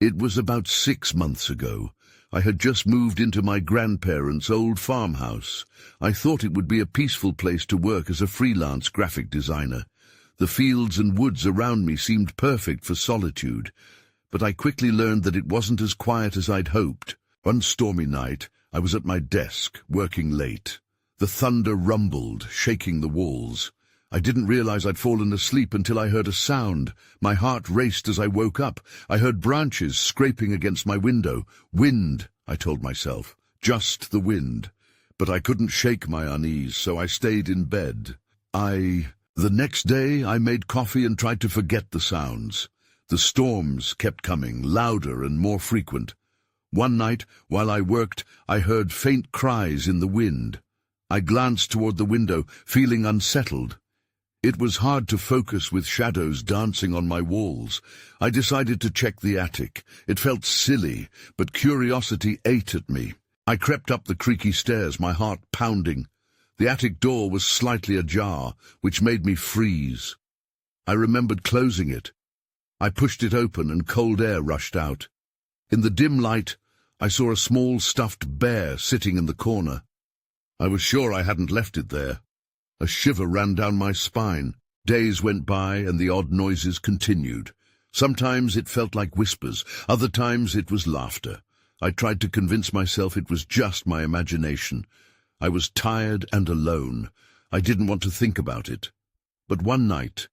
It was about 6 months ago. I had just moved into my grandparents' old farmhouse. I thought it would be a peaceful place to work as a freelance graphic designer. The fields and woods around me seemed perfect for solitude, but I quickly learned that it wasn't as quiet as I'd hoped. One stormy night, I was at my desk, working late. The thunder rumbled, shaking the walls. I didn't realize I'd fallen asleep until I heard a sound. My heart raced as I woke up. I heard branches scraping against my window. Wind, I told myself. Just the wind. But I couldn't shake my unease, so I stayed in bed. The next day, I made coffee and tried to forget the sounds. The storms kept coming, louder and more frequent. One night, while I worked, I heard faint cries in the wind. I glanced toward the window, feeling unsettled. It was hard to focus with shadows dancing on my walls. I decided to check the attic. It felt silly, but curiosity ate at me. I crept up the creaky stairs, my heart pounding. The attic door was slightly ajar, which made me freeze. I remembered closing it. I pushed it open and cold air rushed out. In the dim light, I saw a small stuffed bear sitting in the corner. I was sure I hadn't left it there. A shiver ran down my spine. Days went by and the odd noises continued. Sometimes it felt like whispers, other times it was laughter. I tried to convince myself it was just my imagination. I was tired and alone. I didn't want to think about it. But one night,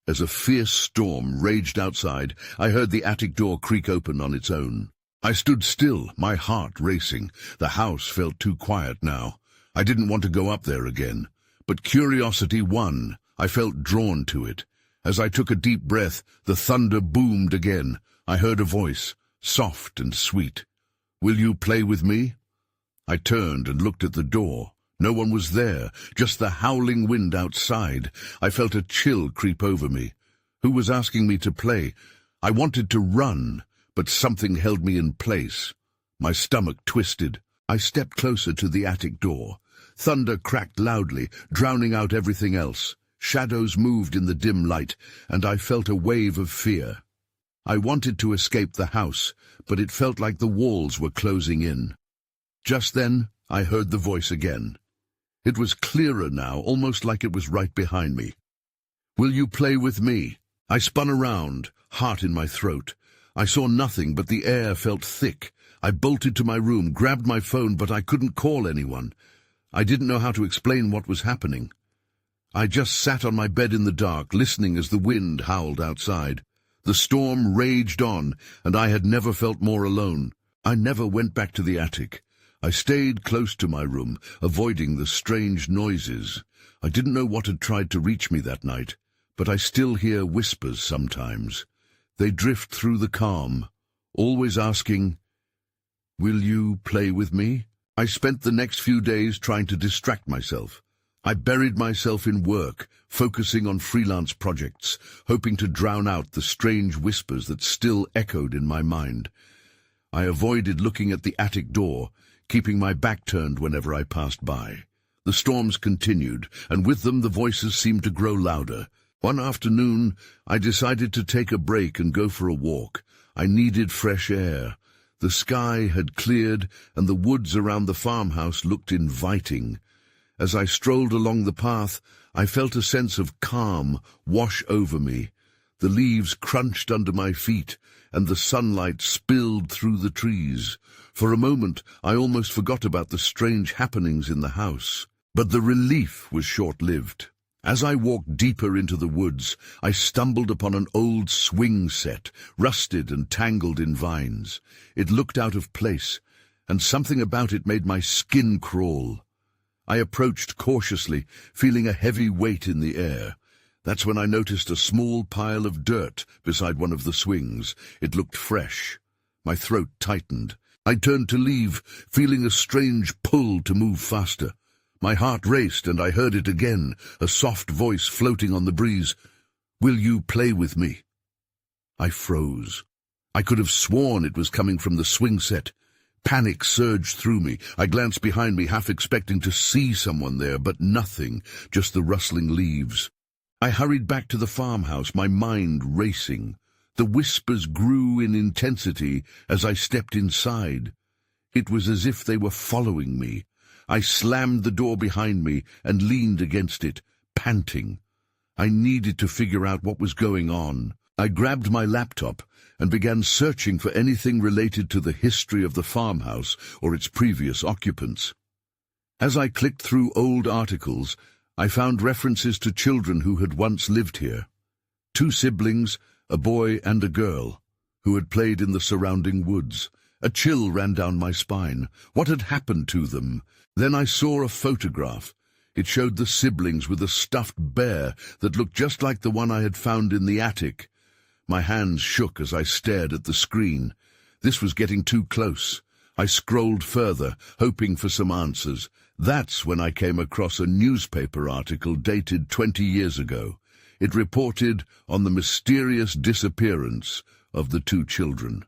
as a fierce storm raged outside, I heard the attic door creak open on its own. I stood still, my heart racing. The house felt too quiet now. I didn't want to go up there again. But curiosity won. I felt drawn to it. As I took a deep breath, the thunder boomed again. I heard a voice, soft and sweet. "Will you play with me?" I turned and looked at the door. No one was there, just the howling wind outside. I felt a chill creep over me. Who was asking me to play? I wanted to run, but something held me in place. My stomach twisted. I stepped closer to the attic door. Thunder cracked loudly, drowning out everything else. Shadows moved in the dim light, and I felt a wave of fear. I wanted to escape the house, but it felt like the walls were closing in. Just then, I heard the voice again. It was clearer now, almost like it was right behind me. "Will you play with me?" I spun around, heart in my throat. I saw nothing, but the air felt thick. I bolted to my room, grabbed my phone, but I couldn't call anyone. I didn't know how to explain what was happening. I just sat on my bed in the dark, listening as the wind howled outside. The storm raged on, and I had never felt more alone. I never went back to the attic. I stayed close to my room, avoiding the strange noises. I didn't know what had tried to reach me that night, but I still hear whispers sometimes. They drift through the calm, always asking, "Will you play with me?" I spent the next few days trying to distract myself. I buried myself in work, focusing on freelance projects, hoping to drown out the strange whispers that still echoed in my mind. I avoided looking at the attic door, keeping my back turned whenever I passed by. The storms continued, and with them the voices seemed to grow louder. One afternoon, I decided to take a break and go for a walk. I needed fresh air. The sky had cleared, and the woods around the farmhouse looked inviting. As I strolled along the path, I felt a sense of calm wash over me. The leaves crunched under my feet, and the sunlight spilled through the trees. For a moment, I almost forgot about the strange happenings in the house. But the relief was short-lived. As I walked deeper into the woods, I stumbled upon an old swing set, rusted and tangled in vines. It looked out of place, and something about it made my skin crawl. I approached cautiously, feeling a heavy weight in the air. That's when I noticed a small pile of dirt beside one of the swings. It looked fresh. My throat tightened. I turned to leave, feeling a strange pull to move faster. My heart raced, and I heard it again, a soft voice floating on the breeze. "Will you play with me?" I froze. I could have sworn it was coming from the swing set. Panic surged through me. I glanced behind me, half expecting to see someone there, but nothing, just the rustling leaves. I hurried back to the farmhouse, my mind racing. The whispers grew in intensity as I stepped inside. It was as if they were following me. I slammed the door behind me and leaned against it, panting. I needed to figure out what was going on. I grabbed my laptop and began searching for anything related to the history of the farmhouse or its previous occupants. As I clicked through old articles, I found references to children who had once lived here. 2 siblings, a boy and a girl, who had played in the surrounding woods. A chill ran down my spine. What had happened to them? Then I saw a photograph. It showed the siblings with a stuffed bear that looked just like the one I had found in the attic. My hands shook as I stared at the screen. This was getting too close. I scrolled further, hoping for some answers. That's when I came across a newspaper article dated 20 years ago. It reported on the mysterious disappearance of the 2 children.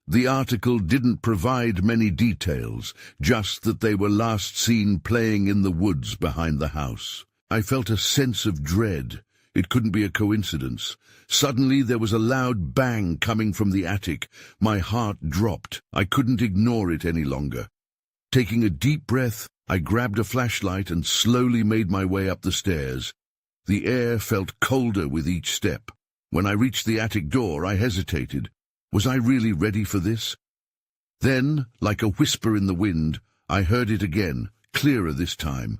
The article didn't provide many details, just that they were last seen playing in the woods behind the house. I felt a sense of dread. It couldn't be a coincidence. Suddenly there was a loud bang coming from the attic. My heart dropped. I couldn't ignore it any longer. Taking a deep breath, I grabbed a flashlight and slowly made my way up the stairs. The air felt colder with each step. When I reached the attic door, I hesitated. Was I really ready for this? Then, like a whisper in the wind, I heard it again, clearer this time.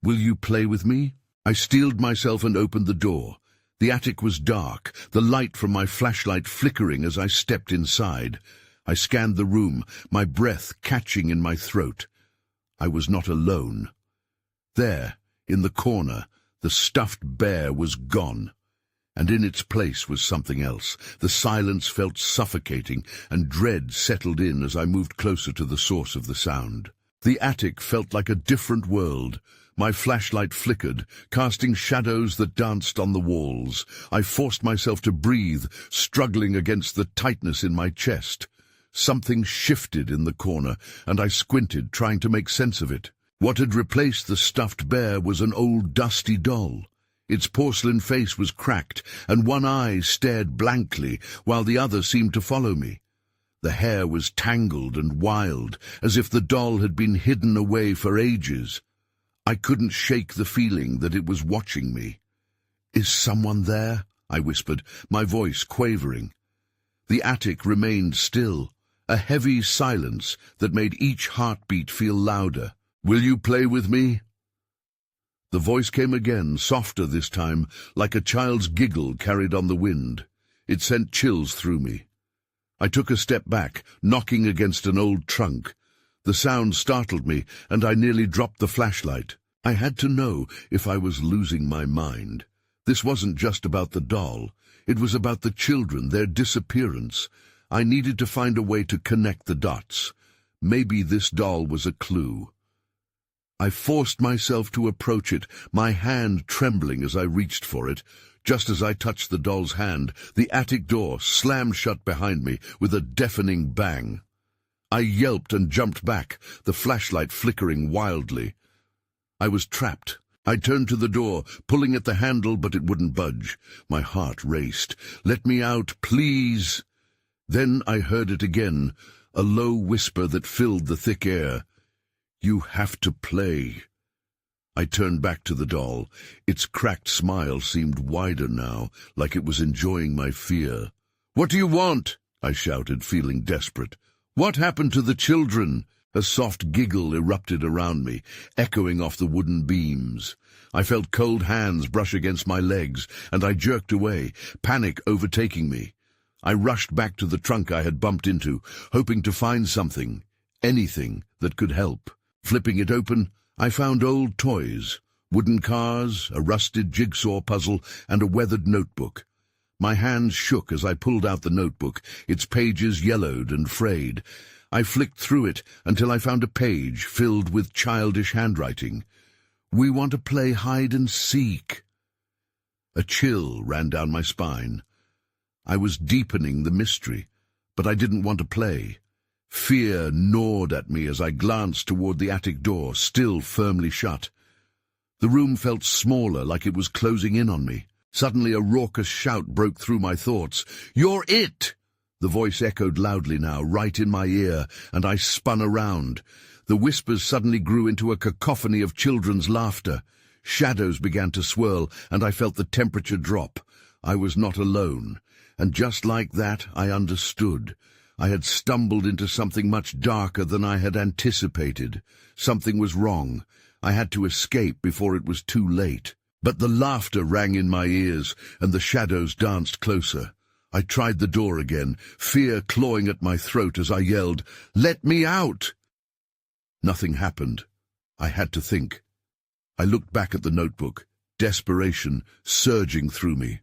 "Will you play with me?" I steeled myself and opened the door. The attic was dark, the light from my flashlight flickering as I stepped inside. I scanned the room, my breath catching in my throat. I was not alone. There, in the corner, the stuffed bear was gone. And in its place was something else. The silence felt suffocating, and dread settled in as I moved closer to the source of the sound. The attic felt like a different world. My flashlight flickered, casting shadows that danced on the walls. I forced myself to breathe, struggling against the tightness in my chest. Something shifted in the corner, and I squinted, trying to make sense of it. What had replaced the stuffed bear was an old dusty doll. Its porcelain face was cracked, and one eye stared blankly, while the other seemed to follow me. The hair was tangled and wild, as if the doll had been hidden away for ages. I couldn't shake the feeling that it was watching me. "Is someone there?" I whispered, my voice quavering. The attic remained still, a heavy silence that made each heartbeat feel louder. "Will you play with me?" The voice came again, softer this time, like a child's giggle carried on the wind. It sent chills through me. I took a step back, knocking against an old trunk. The sound startled me, and I nearly dropped the flashlight. I had to know if I was losing my mind. This wasn't just about the doll. It was about the children, their disappearance. I needed to find a way to connect the dots. Maybe this doll was a clue. I forced myself to approach it, my hand trembling as I reached for it. Just as I touched the doll's hand, the attic door slammed shut behind me with a deafening bang. I yelped and jumped back, the flashlight flickering wildly. I was trapped. I turned to the door, pulling at the handle, but it wouldn't budge. My heart raced. "Let me out, please!" Then I heard it again, a low whisper that filled the thick air. "You have to play." I turned back to the doll. Its cracked smile seemed wider now, like it was enjoying my fear. "What do you want?" I shouted, feeling desperate. "What happened to the children?" A soft giggle erupted around me, echoing off the wooden beams. I felt cold hands brush against my legs, and I jerked away, panic overtaking me. I rushed back to the trunk I had bumped into, hoping to find something, anything, that could help. Flipping it open, I found old toys, wooden cars, a rusted jigsaw puzzle, and a weathered notebook. My hands shook as I pulled out the notebook, its pages yellowed and frayed. I flicked through it until I found a page filled with childish handwriting. "We want to play hide and seek." A chill ran down my spine. I was deepening the mystery, but I didn't want to play. Fear gnawed at me as I glanced toward the attic door, still firmly shut. The room felt smaller, like it was closing in on me. Suddenly a raucous shout broke through my thoughts. "You're it!" The voice echoed loudly now, right in my ear, and I spun around. The whispers suddenly grew into a cacophony of children's laughter. Shadows began to swirl, and I felt the temperature drop. I was not alone, and just like that, I understood. I had stumbled into something much darker than I had anticipated. Something was wrong. I had to escape before it was too late. But the laughter rang in my ears, and the shadows danced closer. I tried the door again, fear clawing at my throat as I yelled, "Let me out!" Nothing happened. I had to think. I looked back at the notebook, desperation surging through me.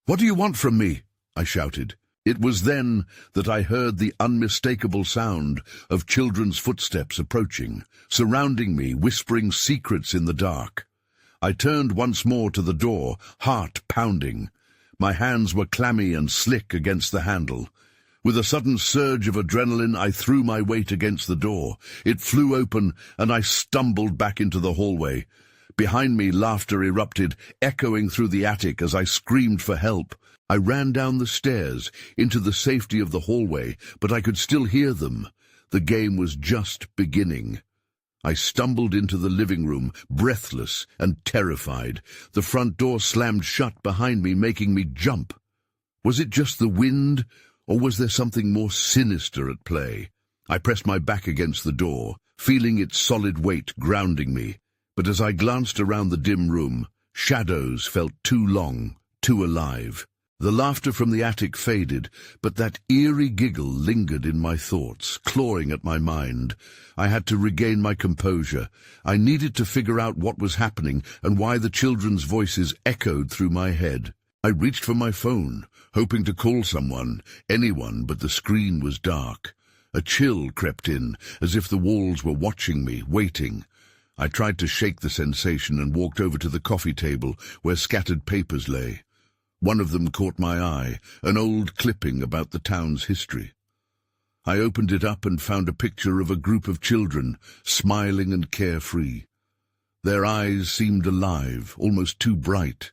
"What do you want from me?" I shouted. It was then that I heard the unmistakable sound of children's footsteps approaching, surrounding me, whispering secrets in the dark. I turned once more to the door, heart pounding. My hands were clammy and slick against the handle. With a sudden surge of adrenaline, I threw my weight against the door. It flew open, and I stumbled back into the hallway. Behind me, laughter erupted, echoing through the attic as I screamed for help. I ran down the stairs, into the safety of the hallway, but I could still hear them. The game was just beginning. I stumbled into the living room, breathless and terrified. The front door slammed shut behind me, making me jump. Was it just the wind, or was there something more sinister at play? I pressed my back against the door, feeling its solid weight grounding me. But as I glanced around the dim room, shadows felt too long, too alive. The laughter from the attic faded, but that eerie giggle lingered in my thoughts, clawing at my mind. I had to regain my composure. I needed to figure out what was happening and why the children's voices echoed through my head. I reached for my phone, hoping to call someone, anyone, but the screen was dark. A chill crept in, as if the walls were watching me, waiting. I tried to shake the sensation and walked over to the coffee table where scattered papers lay. One of them caught my eye, an old clipping about the town's history. I opened it up and found a picture of a group of children, smiling and carefree. Their eyes seemed alive, almost too bright.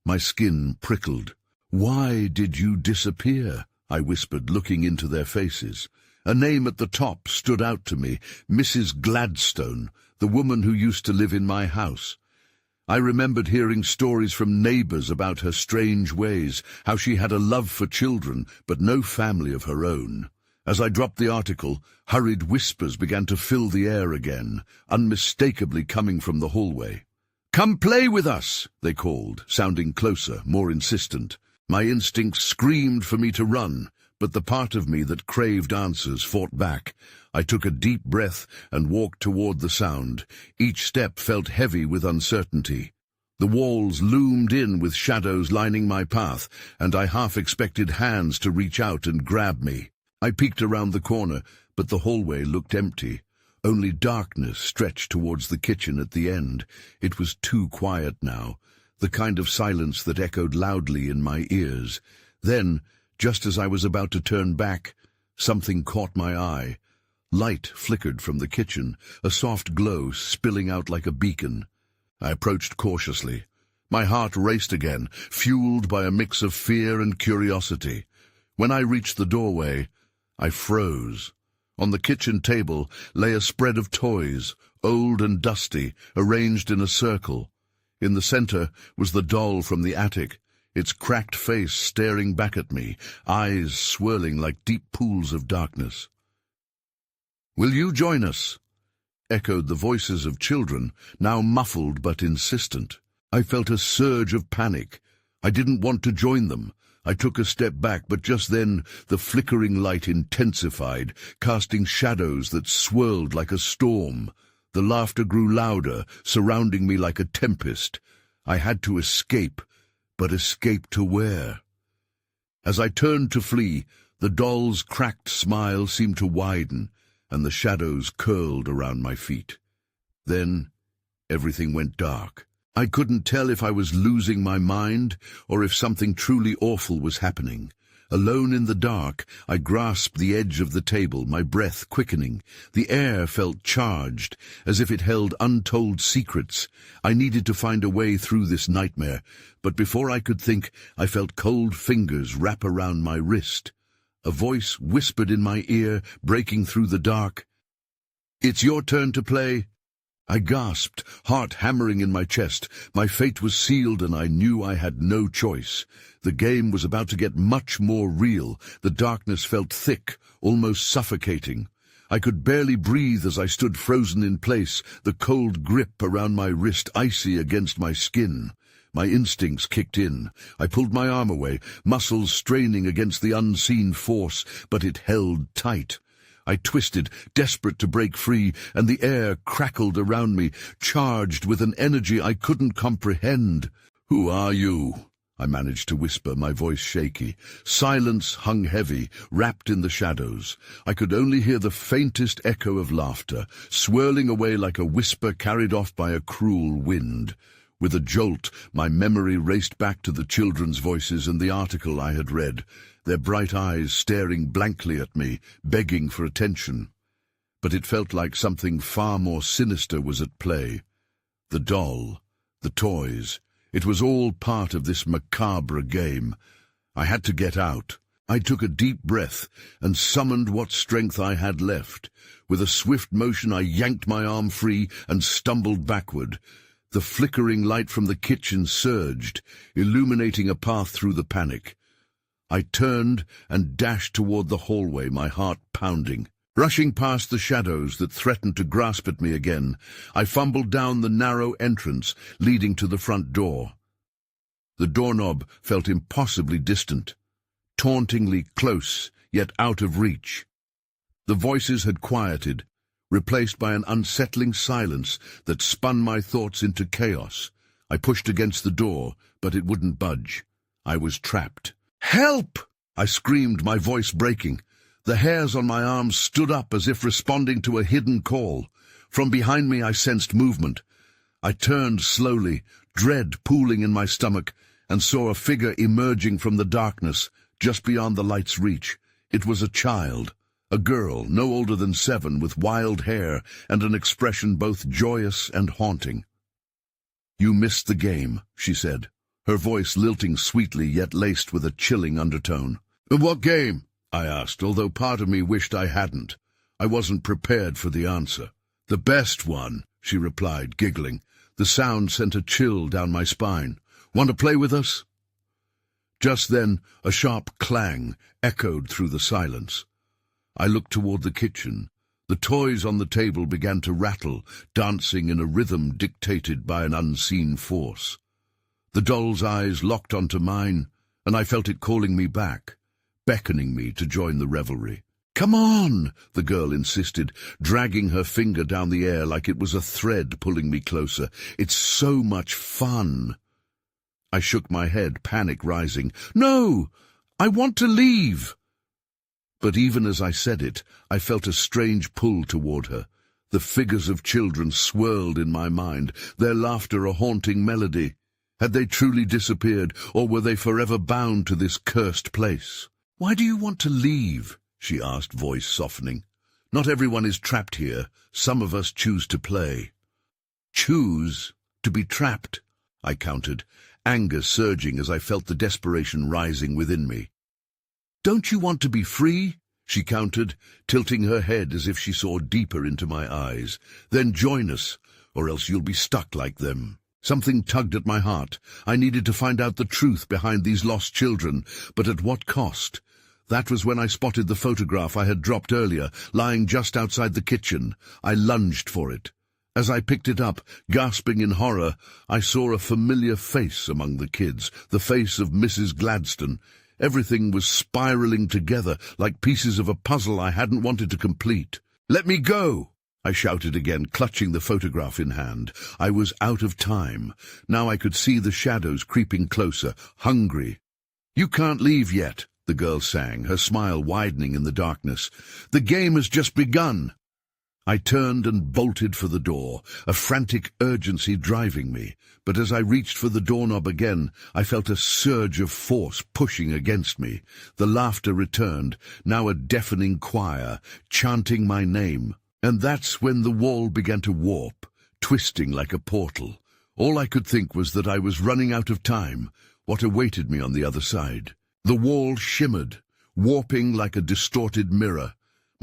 My skin prickled. "Why did you disappear?" I whispered, looking into their faces. A name at the top stood out to me, Mrs. Gladstone, the woman who used to live in my house. I remembered hearing stories from neighbors about her strange ways, how she had a love for children, but no family of her own. As I dropped the article, hurried whispers began to fill the air again, unmistakably coming from the hallway. "Come play with us," they called, sounding closer, more insistent. My instincts screamed for me to run, but the part of me that craved answers fought back. I took a deep breath and walked toward the sound. Each step felt heavy with uncertainty. The walls loomed in with shadows lining my path, and I half expected hands to reach out and grab me. I peeked around the corner, but the hallway looked empty. Only darkness stretched towards the kitchen at the end. It was too quiet now, the kind of silence that echoed loudly in my ears. Then, just as I was about to turn back, something caught my eye. Light flickered from the kitchen, a soft glow spilling out like a beacon. I approached cautiously. My heart raced again, fueled by a mix of fear and curiosity. When I reached the doorway, I froze. On the kitchen table lay a spread of toys, old and dusty, arranged in a circle. In the center was the doll from the attic, its cracked face staring back at me, eyes swirling like deep pools of darkness. "Will you join us?" echoed the voices of children, now muffled but insistent. I felt a surge of panic. I didn't want to join them. I took a step back, but just then the flickering light intensified, casting shadows that swirled like a storm. The laughter grew louder, surrounding me like a tempest. I had to escape, but escape to where? As I turned to flee, the doll's cracked smile seemed to widen, and the shadows curled around my feet. Then everything went dark. I couldn't tell if I was losing my mind or if something truly awful was happening. Alone in the dark, I grasped the edge of the table, my breath quickening. The air felt charged, as if it held untold secrets. I needed to find a way through this nightmare, but before I could think, I felt cold fingers wrap around my wrist. A voice whispered in my ear, breaking through the dark. "It's your turn to play." I gasped, heart hammering in my chest. My fate was sealed and I knew I had no choice. The game was about to get much more real. The darkness felt thick, almost suffocating. I could barely breathe as I stood frozen in place, the cold grip around my wrist icy against my skin. My instincts kicked in. I pulled my arm away, muscles straining against the unseen force, but it held tight. I twisted, desperate to break free, and the air crackled around me, charged with an energy I couldn't comprehend. "Who are you?" I managed to whisper, my voice shaky. Silence hung heavy, wrapped in the shadows. I could only hear the faintest echo of laughter, swirling away like a whisper carried off by a cruel wind. With a jolt, my memory raced back to the children's voices and the article I had read, their bright eyes staring blankly at me, begging for attention. But it felt like something far more sinister was at play. The doll, the toys, it was all part of this macabre game. I had to get out. I took a deep breath and summoned what strength I had left. With a swift motion I yanked my arm free and stumbled backward. The flickering light from the kitchen surged, illuminating a path through the panic. I turned and dashed toward the hallway, my heart pounding. Rushing past the shadows that threatened to grasp at me again, I fumbled down the narrow entrance leading to the front door. The doorknob felt impossibly distant, tauntingly close, yet out of reach. The voices had quieted, replaced by an unsettling silence that spun my thoughts into chaos. I pushed against the door, but it wouldn't budge. I was trapped. "Help!" I screamed, my voice breaking. The hairs on my arms stood up as if responding to a hidden call. From behind me I sensed movement. I turned slowly, dread pooling in my stomach, and saw a figure emerging from the darkness, just beyond the light's reach. It was a child. A girl, no older than 7, with wild hair and an expression both joyous and haunting. "You missed the game," she said, her voice lilting sweetly yet laced with a chilling undertone. "What game?" I asked, although part of me wished I hadn't. I wasn't prepared for the answer. "The best one," she replied, giggling. The sound sent a chill down my spine. "Want to play with us?" Just then, a sharp clang echoed through the silence. I looked toward the kitchen. The toys on the table began to rattle, dancing in a rhythm dictated by an unseen force. The doll's eyes locked onto mine, and I felt it calling me back, beckoning me to join the revelry. "Come on," the girl insisted, dragging her finger down the air like it was a thread pulling me closer. "It's so much fun." I shook my head, panic rising. "No! I want to leave!" But even as I said it, I felt a strange pull toward her. The figures of children swirled in my mind, their laughter a haunting melody. Had they truly disappeared, or were they forever bound to this cursed place? "Why do you want to leave?" she asked, voice softening. "Not everyone is trapped here. Some of us choose to play." "Choose to be trapped," I countered, anger surging as I felt the desperation rising within me. "Don't you want to be free?" she countered, tilting her head as if she saw deeper into my eyes. "Then join us, or else you'll be stuck like them." Something tugged at my heart. I needed to find out the truth behind these lost children, but at what cost? That was when I spotted the photograph I had dropped earlier, lying just outside the kitchen. I lunged for it. As I picked it up, gasping in horror, I saw a familiar face among the kids, the face of Mrs. Gladstone. Everything was spiraling together like pieces of a puzzle I hadn't wanted to complete. "Let me go!" I shouted again, clutching the photograph in hand. I was out of time. Now I could see the shadows creeping closer, hungry. "You can't leave yet," the girl sang, her smile widening in the darkness. "The game has just begun." I turned and bolted for the door, a frantic urgency driving me. But as I reached for the doorknob again, I felt a surge of force pushing against me. The laughter returned, now a deafening choir, chanting my name. And that's when the wall began to warp, twisting like a portal. All I could think was that I was running out of time, what awaited me on the other side. The wall shimmered, warping like a distorted mirror.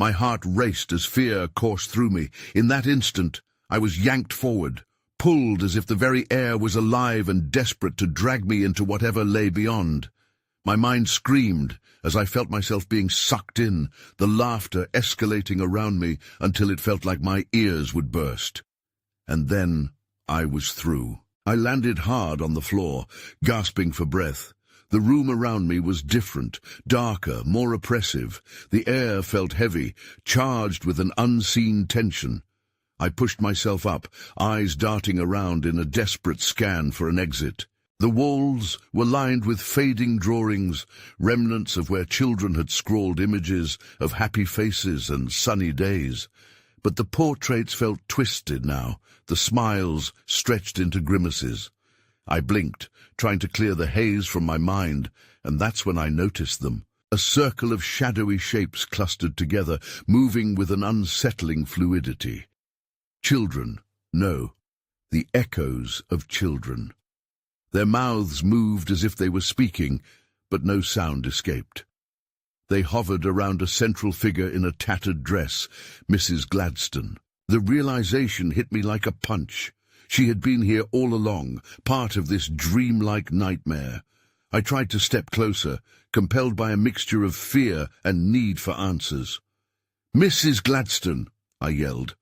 My heart raced as fear coursed through me. In that instant, I was yanked forward, pulled as if the very air was alive and desperate to drag me into whatever lay beyond. My mind screamed as I felt myself being sucked in, the laughter escalating around me until it felt like my ears would burst. And then I was through. I landed hard on the floor, gasping for breath. The room around me was different, darker, more oppressive. The air felt heavy, charged with an unseen tension. I pushed myself up, eyes darting around in a desperate scan for an exit. The walls were lined with fading drawings, remnants of where children had scrawled images of happy faces and sunny days. But the portraits felt twisted now, the smiles stretched into grimaces. I blinked, trying to clear the haze from my mind, and that's when I noticed them. A circle of shadowy shapes clustered together, moving with an unsettling fluidity. Children, no, the echoes of children. Their mouths moved as if they were speaking, but no sound escaped. They hovered around a central figure in a tattered dress, Mrs. Gladstone. The realization hit me like a punch. She had been here all along, part of this dreamlike nightmare. I tried to step closer, compelled by a mixture of fear and need for answers. "Mrs. Gladstone," I yelled,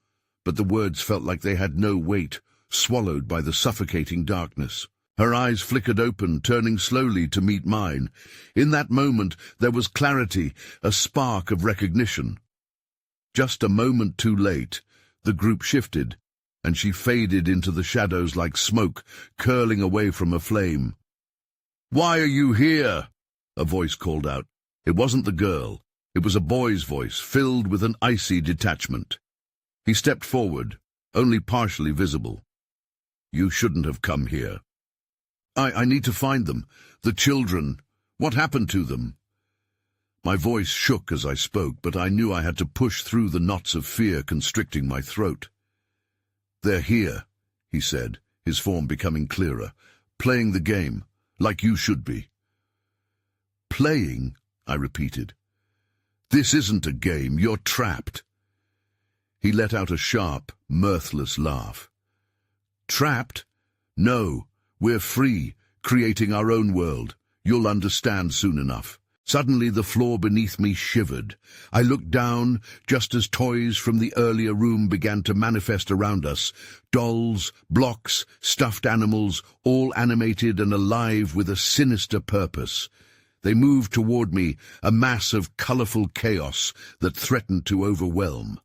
but the words felt like they had no weight, swallowed by the suffocating darkness. Her eyes flickered open, turning slowly to meet mine. In that moment, there was clarity, a spark of recognition. Just a moment too late, the group shifted, and she faded into the shadows like smoke, curling away from a flame. "Why are you here?" a voice called out. It wasn't the girl. It was a boy's voice, filled with an icy detachment. He stepped forward, only partially visible. "You shouldn't have come here." I need to find them. The children. What happened to them?" My voice shook as I spoke, but I knew I had to push through the knots of fear constricting my throat. "They're here," he said, his form becoming clearer. "Playing the game, like you should be." "Playing?" I repeated. "This isn't a game. You're trapped." He let out a sharp, mirthless laugh. "Trapped? No. We're free, creating our own world. You'll understand soon enough." Suddenly the floor beneath me shivered. I looked down, just as toys from the earlier room began to manifest around us. Dolls, blocks, stuffed animals, all animated and alive with a sinister purpose. They moved toward me, a mass of colorful chaos that threatened to overwhelm.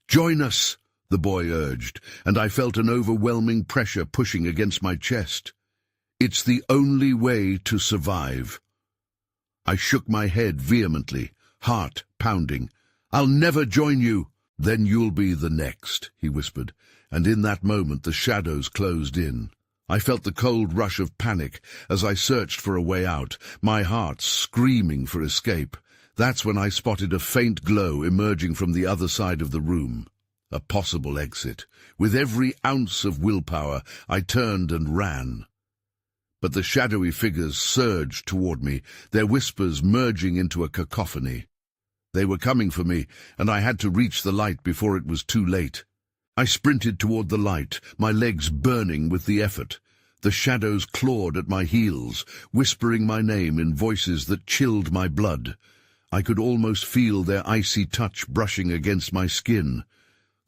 "Join us," the boy urged, and I felt an overwhelming pressure pushing against my chest. "It's the only way to survive." I shook my head vehemently, heart pounding. "I'll never join you." "Then you'll be the next," he whispered, and in that moment the shadows closed in. I felt the cold rush of panic as I searched for a way out, my heart screaming for escape. That's when I spotted a faint glow emerging from the other side of the room. A possible exit. With every ounce of willpower, I turned and ran. But the shadowy figures surged toward me, their whispers merging into a cacophony. They were coming for me, and I had to reach the light before it was too late. I sprinted toward the light, my legs burning with the effort. The shadows clawed at my heels, whispering my name in voices that chilled my blood. I could almost feel their icy touch brushing against my skin.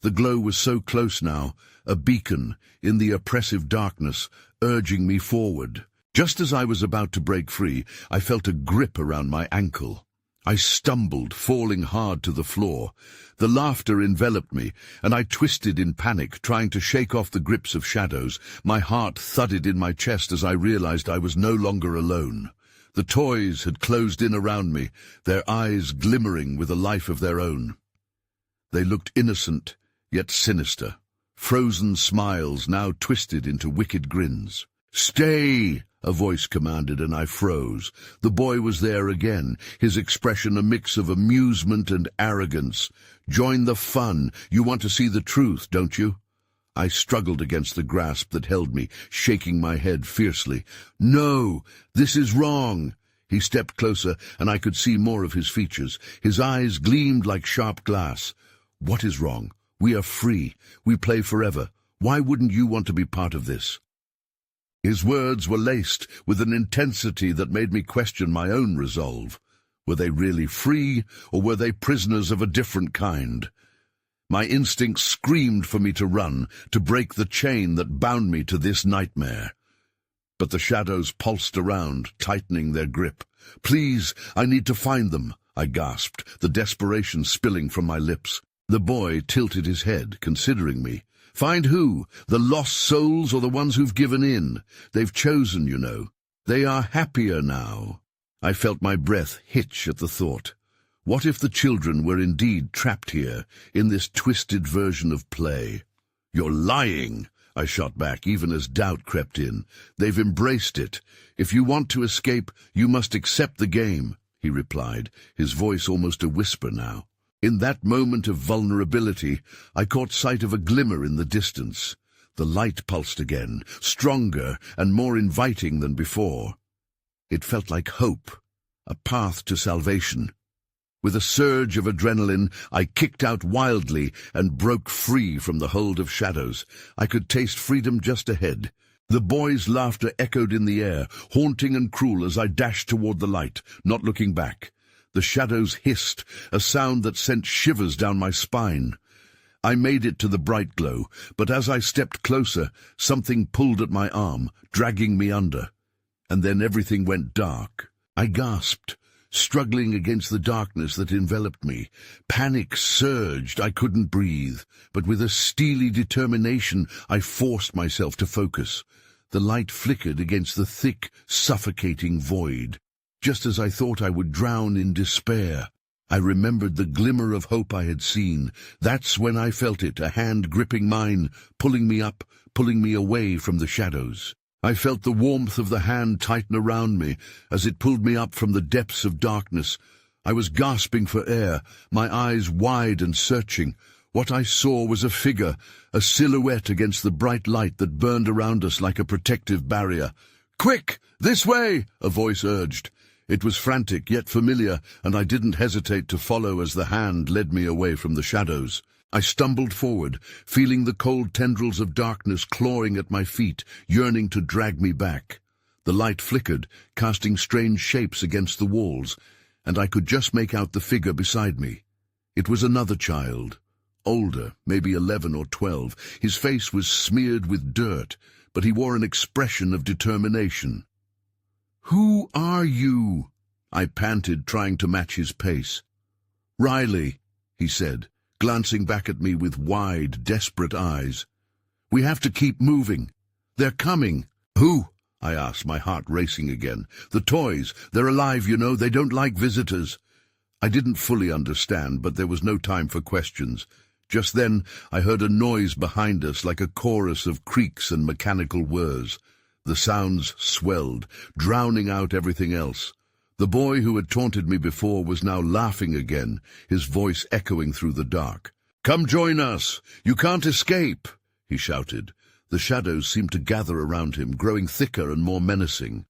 The glow was so close now, a beacon in the oppressive darkness, urging me forward. Just as I was about to break free, I felt a grip around my ankle. I stumbled, falling hard to the floor. The laughter enveloped me, and I twisted in panic, trying to shake off the grips of shadows. My heart thudded in my chest as I realized I was no longer alone. The toys had closed in around me, their eyes glimmering with a life of their own. They looked innocent, yet sinister. Frozen smiles now twisted into wicked grins. "Stay!" a voice commanded, and I froze. The boy was there again, his expression a mix of amusement and arrogance. "Join the fun. You want to see the truth, don't you?" I struggled against the grasp that held me, shaking my head fiercely. "No, this is wrong." He stepped closer, and I could see more of his features. His eyes gleamed like sharp glass. "What is wrong? We are free. We play forever. Why wouldn't you want to be part of this?" His words were laced with an intensity that made me question my own resolve. Were they really free, or were they prisoners of a different kind? My instincts screamed for me to run, to break the chain that bound me to this nightmare. But the shadows pulsed around, tightening their grip. "Please, I need to find them," I gasped, the desperation spilling from my lips. The boy tilted his head, considering me. "Find who? The lost souls or the ones who've given in? They've chosen, you know. They are happier now." I felt my breath hitch at the thought. What if the children were indeed trapped here, in this twisted version of play? "You're lying," I shot back, even as doubt crept in. "They've embraced it. If you want to escape, you must accept the game," he replied, his voice almost a whisper now. In that moment of vulnerability, I caught sight of a glimmer in the distance. The light pulsed again, stronger and more inviting than before. It felt like hope, a path to salvation. With a surge of adrenaline, I kicked out wildly and broke free from the hold of shadows. I could taste freedom just ahead. The boy's laughter echoed in the air, haunting and cruel as I dashed toward the light, not looking back. The shadows hissed, a sound that sent shivers down my spine. I made it to the bright glow, but as I stepped closer, something pulled at my arm, dragging me under. And then everything went dark. I gasped, struggling against the darkness that enveloped me. Panic surged. I couldn't breathe, but with a steely determination, I forced myself to focus. The light flickered against the thick, suffocating void. Just as I thought I would drown in despair, I remembered the glimmer of hope I had seen. That's when I felt it, a hand gripping mine, pulling me up, pulling me away from the shadows. I felt the warmth of the hand tighten around me as it pulled me up from the depths of darkness. I was gasping for air, my eyes wide and searching. What I saw was a figure, a silhouette against the bright light that burned around us like a protective barrier. "Quick! This way!" a voice urged. It was frantic yet familiar, and I didn't hesitate to follow as the hand led me away from the shadows. I stumbled forward, feeling the cold tendrils of darkness clawing at my feet, yearning to drag me back. The light flickered, casting strange shapes against the walls, and I could just make out the figure beside me. It was another child, older, maybe 11 or 12. His face was smeared with dirt, but he wore an expression of determination. "Who are you?" I panted, trying to match his pace. "Riley," he said, glancing back at me with wide, desperate eyes. "We have to keep moving. They're coming." "Who?" I asked, my heart racing again. "The toys. They're alive, you know. They don't like visitors." I didn't fully understand, but there was no time for questions. Just then, I heard a noise behind us like a chorus of creaks and mechanical whirs. The sounds swelled, drowning out everything else. The boy who had taunted me before was now laughing again, his voice echoing through the dark. "Come join us! You can't escape!" he shouted. The shadows seemed to gather around him, growing thicker and more menacing.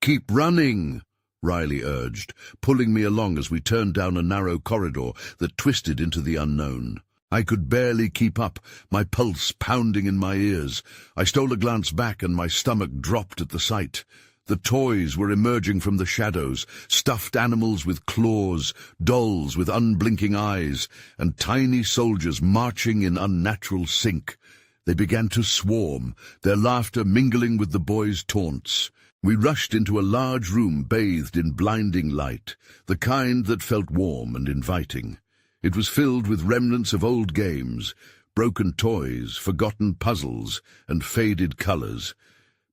"Keep running!" Riley urged, pulling me along as we turned down a narrow corridor that twisted into the unknown. I could barely keep up, my pulse pounding in my ears. I stole a glance back and my stomach dropped at the sight. The toys were emerging from the shadows, stuffed animals with claws, dolls with unblinking eyes, and tiny soldiers marching in unnatural sync. They began to swarm, their laughter mingling with the boys' taunts. We rushed into a large room bathed in blinding light, the kind that felt warm and inviting. It was filled with remnants of old games, broken toys, forgotten puzzles, and faded colors.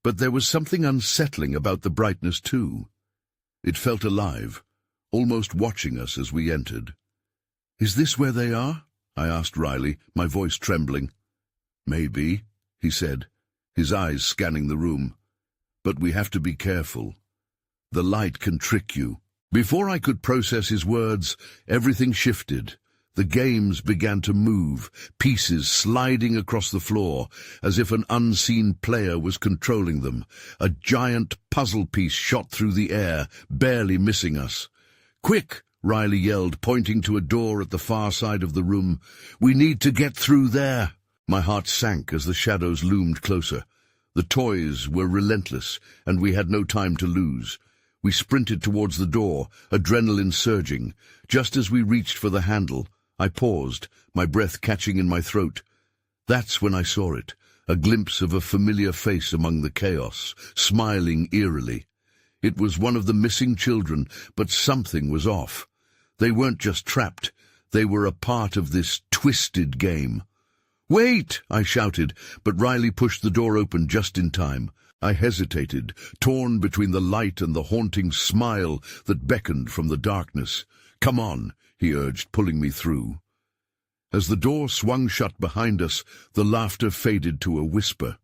But there was something unsettling about the brightness, too. It felt alive, almost watching us as we entered. "Is this where they are?" I asked Riley, my voice trembling. "Maybe," he said, his eyes scanning the room. "But we have to be careful. The light can trick you." Before I could process his words, everything shifted. The games began to move, pieces sliding across the floor, as if an unseen player was controlling them. A giant puzzle piece shot through the air, barely missing us. "Quick!" Riley yelled, pointing to a door at the far side of the room. "We need to get through there." My heart sank as the shadows loomed closer. The toys were relentless, and we had no time to lose. We sprinted towards the door, adrenaline surging. Just as we reached for the handle, I paused, my breath catching in my throat. That's when I saw it, a glimpse of a familiar face among the chaos, smiling eerily. It was one of the missing children, but something was off. They weren't just trapped, they were a part of this twisted game. "Wait!" I shouted, but Riley pushed the door open just in time. I hesitated, torn between the light and the haunting smile that beckoned from the darkness. "Come on," he urged, pulling me through. As the door swung shut behind us, the laughter faded to a whisper.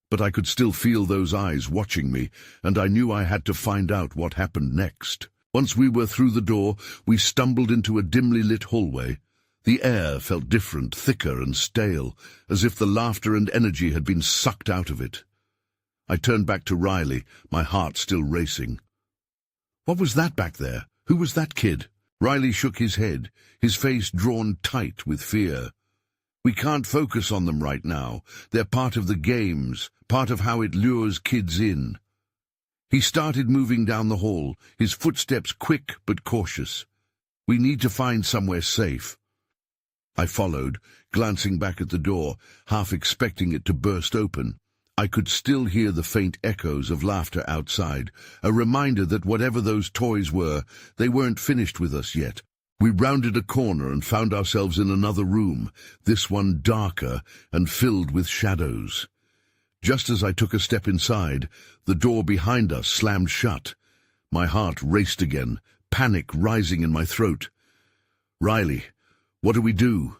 But I could still feel those eyes watching me, and I knew I had to find out what happened next. Once we were through the door, we stumbled into a dimly lit hallway. The air felt different, thicker and stale, as if the laughter and energy had been sucked out of it. I turned back to Riley, my heart still racing. "What was that back there? Who was that kid?" Riley shook his head, his face drawn tight with fear. "We can't focus on them right now. They're part of the games, part of how it lures kids in." He started moving down the hall, his footsteps quick but cautious. "We need to find somewhere safe." I followed, glancing back at the door, half expecting it to burst open. I could still hear the faint echoes of laughter outside, a reminder that whatever those toys were, they weren't finished with us yet. We rounded a corner and found ourselves in another room, this one darker and filled with shadows. Just as I took a step inside, the door behind us slammed shut. My heart raced again, panic rising in my throat. "Riley, what do we do?"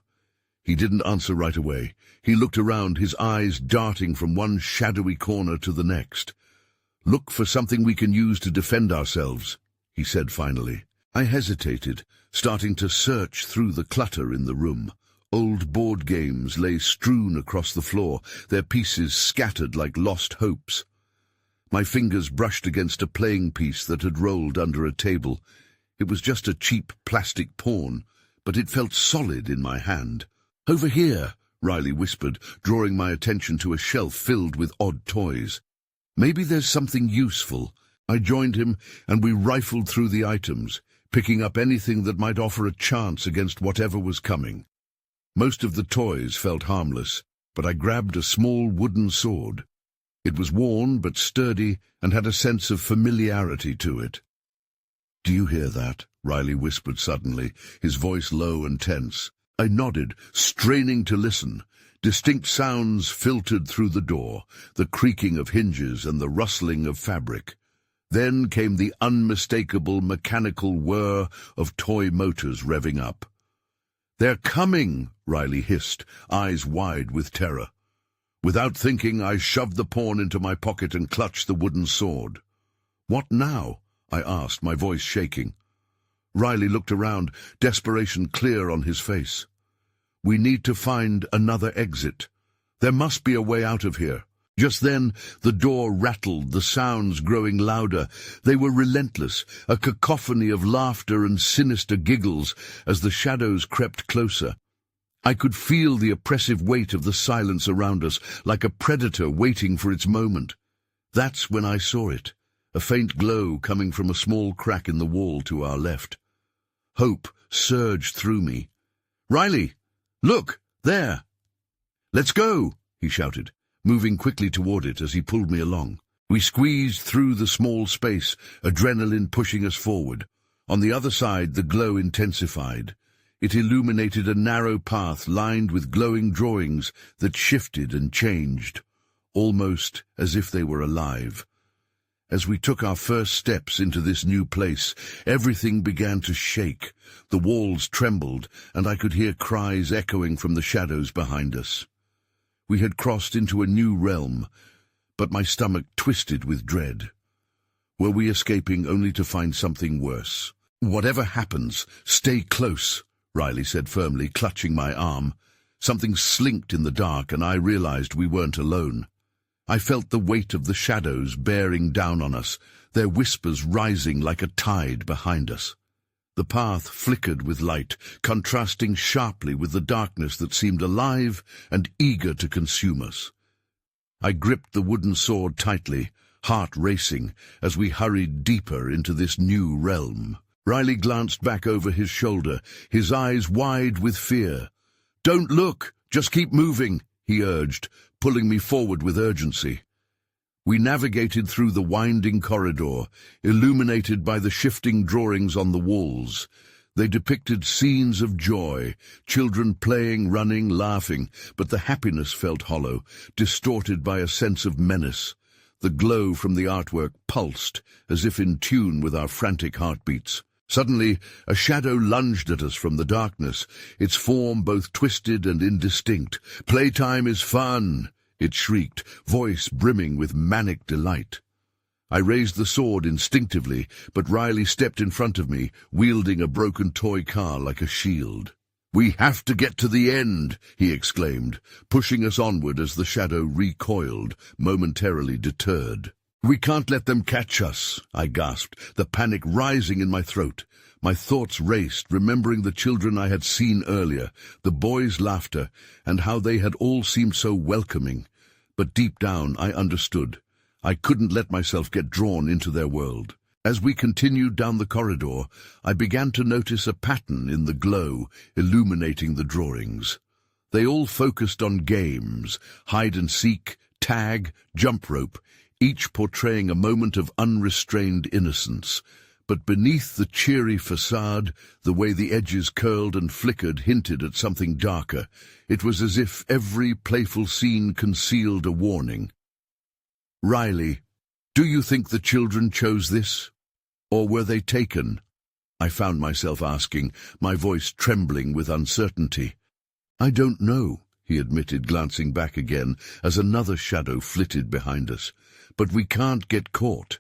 He didn't answer right away. He looked around, his eyes darting from one shadowy corner to the next. "Look for something we can use to defend ourselves," he said finally. I hesitated, starting to search through the clutter in the room. Old board games lay strewn across the floor, their pieces scattered like lost hopes. My fingers brushed against a playing piece that had rolled under a table. It was just a cheap plastic pawn, but it felt solid in my hand. "Over here," Riley whispered, drawing my attention to a shelf filled with odd toys. "Maybe there's something useful." I joined him, and we rifled through the items, picking up anything that might offer a chance against whatever was coming. Most of the toys felt harmless, but I grabbed a small wooden sword. It was worn but sturdy and had a sense of familiarity to it. "Do you hear that?" Riley whispered suddenly, his voice low and tense. I nodded, straining to listen. Distinct sounds filtered through the door, the creaking of hinges and the rustling of fabric. Then came the unmistakable mechanical whir of toy motors revving up. "They're coming!" Riley hissed, eyes wide with terror. Without thinking, I shoved the pawn into my pocket and clutched the wooden sword. "What now?" I asked, my voice shaking. Riley looked around, desperation clear on his face. "We need to find another exit. There must be a way out of here." Just then, the door rattled, the sounds growing louder. They were relentless, a cacophony of laughter and sinister giggles as the shadows crept closer. I could feel the oppressive weight of the silence around us, like a predator waiting for its moment. That's when I saw it, a faint glow coming from a small crack in the wall to our left. Hope surged through me. "Riley, look, there!" "Let's go!" he shouted, moving quickly toward it as he pulled me along. We squeezed through the small space, adrenaline pushing us forward. On the other side, the glow intensified. It illuminated a narrow path lined with glowing drawings that shifted and changed, almost as if they were alive. As we took our first steps into this new place, everything began to shake. The walls trembled, and I could hear cries echoing from the shadows behind us. We had crossed into a new realm, but my stomach twisted with dread. Were we escaping only to find something worse? "Whatever happens, stay close," Riley said firmly, clutching my arm. Something slinked in the dark, and I realized we weren't alone. I felt the weight of the shadows bearing down on us, their whispers rising like a tide behind us. The path flickered with light, contrasting sharply with the darkness that seemed alive and eager to consume us. I gripped the wooden sword tightly, heart racing, as we hurried deeper into this new realm. Riley glanced back over his shoulder, his eyes wide with fear. "Don't look, just keep moving," he urged, pulling me forward with urgency. We navigated through the winding corridor, illuminated by the shifting drawings on the walls. They depicted scenes of joy, children playing, running, laughing, but the happiness felt hollow, distorted by a sense of menace. The glow from the artwork pulsed, as if in tune with our frantic heartbeats. Suddenly, a shadow lunged at us from the darkness, its form both twisted and indistinct. "Playtime is fun!" it shrieked, voice brimming with manic delight. I raised the sword instinctively, but Riley stepped in front of me, wielding a broken toy car like a shield. "We have to get to the end," he exclaimed, pushing us onward as the shadow recoiled, momentarily deterred. "We can't let them catch us," I gasped, the panic rising in my throat. My thoughts raced, remembering the children I had seen earlier, the boys' laughter, and how they had all seemed so welcoming. But deep down I understood. I couldn't let myself get drawn into their world. As we continued down the corridor, I began to notice a pattern in the glow, illuminating the drawings. They all focused on games, hide-and-seek, tag, jump rope, each portraying a moment of unrestrained innocence. But beneath the cheery facade, the way the edges curled and flickered hinted at something darker. It was as if every playful scene concealed a warning. "Riley, do you think the children chose this? Or were they taken?" I found myself asking, my voice trembling with uncertainty. "I don't know," he admitted, glancing back again as another shadow flitted behind us. "But we can't get caught.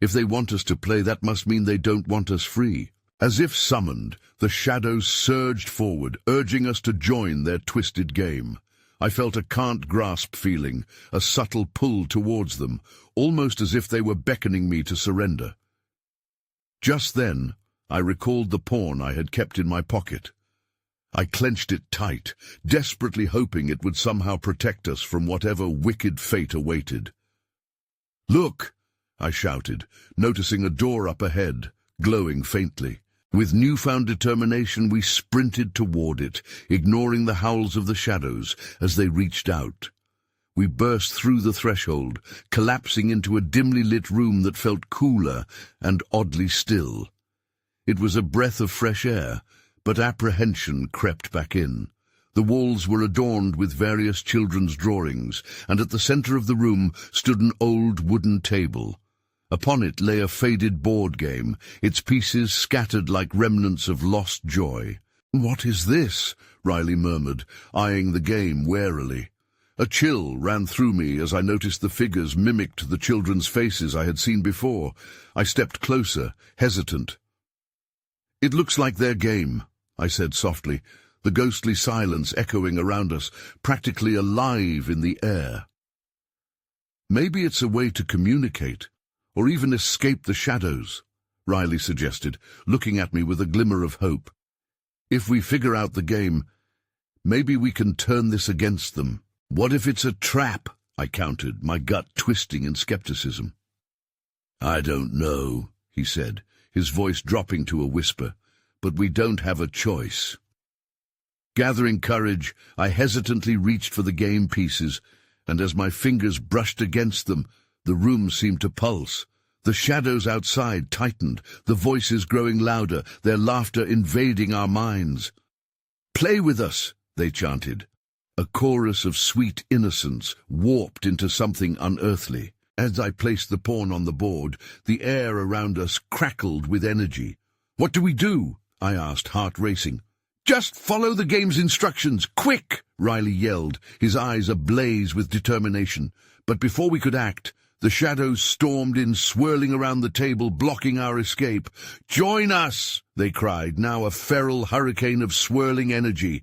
If they want us to play, that must mean they don't want us free." As if summoned, the shadows surged forward, urging us to join their twisted game. I felt a can't-grasp feeling, a subtle pull towards them, almost as if they were beckoning me to surrender. Just then, I recalled the pawn I had kept in my pocket. I clenched it tight, desperately hoping it would somehow protect us from whatever wicked fate awaited. "Look!" I shouted, noticing a door up ahead, glowing faintly. With newfound determination, we sprinted toward it, ignoring the howls of the shadows as they reached out. We burst through the threshold, collapsing into a dimly lit room that felt cooler and oddly still. It was a breath of fresh air, but apprehension crept back in. The walls were adorned with various children's drawings, and at the center of the room stood an old wooden table. Upon it lay a faded board game, its pieces scattered like remnants of lost joy. "What is this?" Riley murmured, eyeing the game warily. A chill ran through me as I noticed the figures mimicked the children's faces I had seen before. I stepped closer, hesitant. "It looks like their game," I said softly, the ghostly silence echoing around us, practically alive in the air. "Maybe it's a way to communicate, or even escape the shadows," Riley suggested, looking at me with a glimmer of hope. "If we figure out the game, maybe we can turn this against them." "What if it's a trap?" I countered, my gut twisting in skepticism. "I don't know," he said, his voice dropping to a whisper, "but we don't have a choice." Gathering courage, I hesitantly reached for the game pieces, and as my fingers brushed against them, the room seemed to pulse. The shadows outside tightened, the voices growing louder, their laughter invading our minds. "Play with us," they chanted. A chorus of sweet innocence warped into something unearthly. As I placed the pawn on the board, the air around us crackled with energy. "What do we do?" I asked, heart racing. "Just follow the game's instructions, quick!" Riley yelled, his eyes ablaze with determination. But before we could act, the shadows stormed in, swirling around the table, blocking our escape. "Join us!" they cried, now a feral hurricane of swirling energy.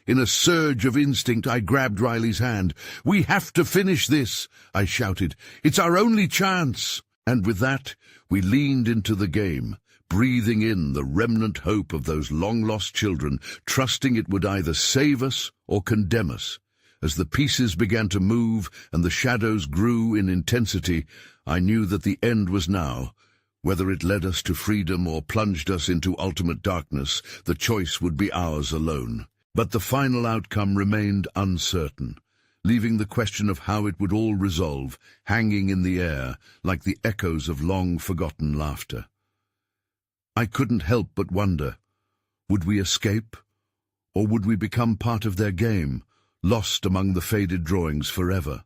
In a surge of instinct, I grabbed Riley's hand. "We have to finish this," I shouted. "It's our only chance." And with that, we leaned into the game, breathing in the remnant hope of those long-lost children, trusting it would either save us or condemn us. As the pieces began to move and the shadows grew in intensity, I knew that the end was now. Whether it led us to freedom or plunged us into ultimate darkness, the choice would be ours alone. But the final outcome remained uncertain, leaving the question of how it would all resolve hanging in the air like the echoes of long-forgotten laughter. I couldn't help but wonder, would we escape, or would we become part of their game, lost among the faded drawings forever?